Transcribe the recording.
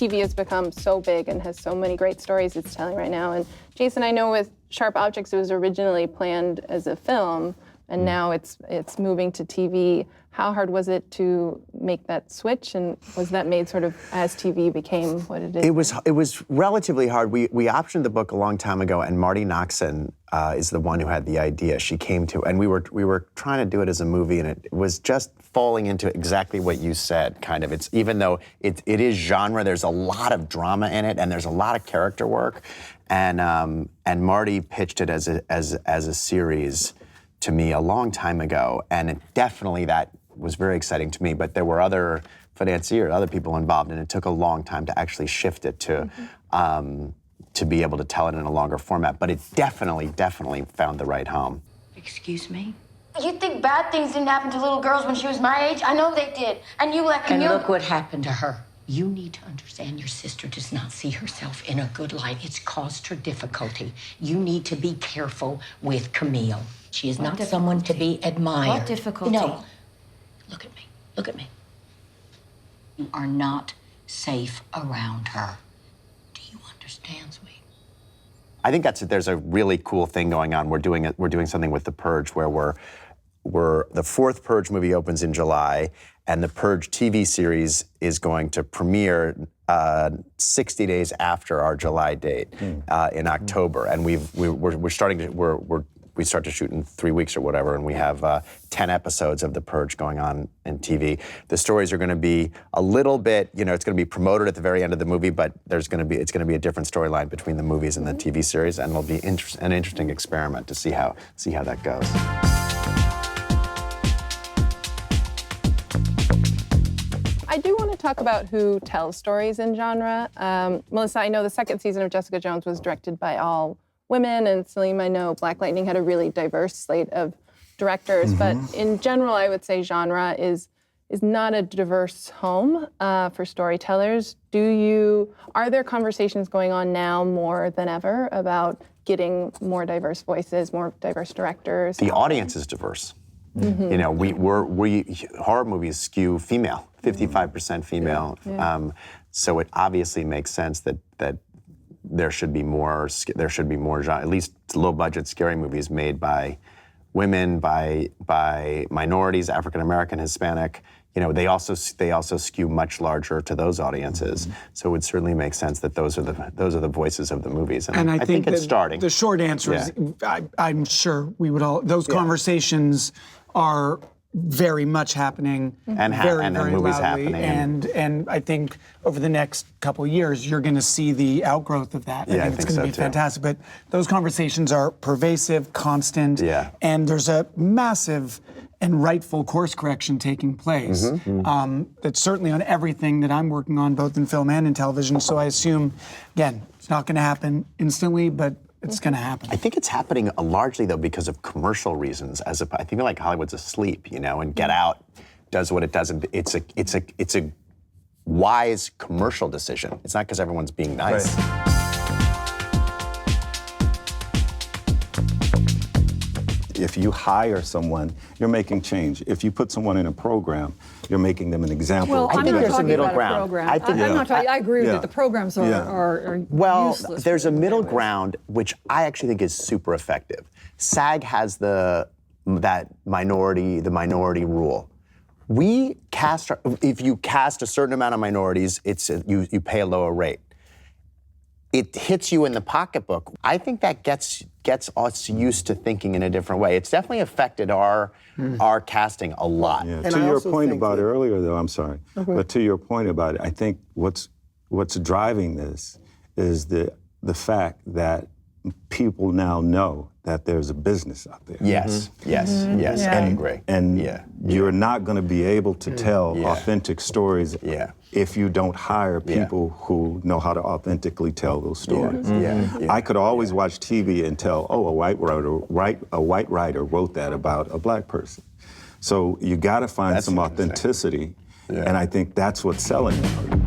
TV has become so big and has so many great stories it's telling right now. And Jason, I know with Sharp Objects, it was originally planned as a film, and now it's moving to TV. How hard was it to make that switch, and was that made sort of as TV became what it is? It was relatively hard. We optioned the book a long time ago, and Marty Noxon is the one who had the idea. She came to, and we were trying to do it as a movie, and it was just falling into exactly what you said. Kind of, it's even though it is genre, there's a lot of drama in it, and there's a lot of character work, and Marty pitched it as a series to me a long time ago, and it definitely that was very exciting to me, but there were other financiers, other people involved, and it took a long time to actually shift it to be able to tell it in a longer format. But it definitely found the right home. Excuse me? You think bad things didn't happen to little girls when she was my age? I know they did. And you let Camille... And look what happened to her. You need to understand your sister does not see herself in a good light. It's caused her difficulty. You need to be careful with Camille. She is not someone to be admired. What difficulty? No. Look at me. Look at me. You are not safe around her. Do you understand, sweet? I think there's a really cool thing going on. We're doing something with The Purge where the fourth Purge movie opens in July, and the Purge TV series is going to premiere 60 days after our July date in October, and we start to shoot in 3 weeks or whatever, and we have 10 episodes of The Purge going on in TV. The stories are going to be a little bit, it's going to be promoted at the very end of the movie, but it's going to be a different storyline between the movies and the TV series, and it'll be an interesting experiment to see how that goes. I do want to talk about who tells stories in genre. Melissa, I know the second season of Jessica Jones was directed by all women, and Salim, I know Black Lightning had a really diverse slate of directors, but in general, I would say genre is not a diverse home for storytellers. Are there conversations going on now more than ever about getting more diverse voices, more diverse directors? The audience is diverse. Horror movies skew female, 55% female. So it obviously makes sense that there should be more genre, at least low-budget scary movies made by women, by minorities, African American, Hispanic. They also skew much larger to those audiences. So it would certainly make sense that those are the voices of the movies, and I think it's starting. The short answer is, I'm sure we would all. Those conversations are very much happening, very movies loudly, happening, and I think over the next couple of years you're going to see the outgrowth of that. I think it's going to be fantastic. But those conversations are pervasive, constant, and there's a massive and rightful course correction taking place. That's certainly on everything that I'm working on, both in film and in television. So I assume, again, it's not going to happen instantly, but it's going to happen. I think it's happening largely, though, because of commercial reasons. I think like Hollywood's asleep, and Get Out does what it does. And it's a wise commercial decision. It's not because everyone's being nice. Right. If you hire someone, you're making change. If you put someone in a program, you're making them an example. Well, I think there's a middle ground. I agree that the programs are useless. There's a middle ground, which I actually think is super effective. SAG has the minority rule. If you cast a certain amount of minorities, you pay a lower rate. It hits you in the pocketbook. I think that gets us used to thinking in a different way. It's definitely affected our casting a lot. Yeah. To your point about earlier, though, I'm sorry, but to your point about it, I think what's driving this is the fact that people now know that there's a business out there. Yes, I agree. And you're not going to be able to tell authentic stories if you don't hire people who know how to authentically tell those stories. I could always watch TV and tell, a white writer wrote that about a black person. So you got to find some authenticity, and I think that's what's selling it.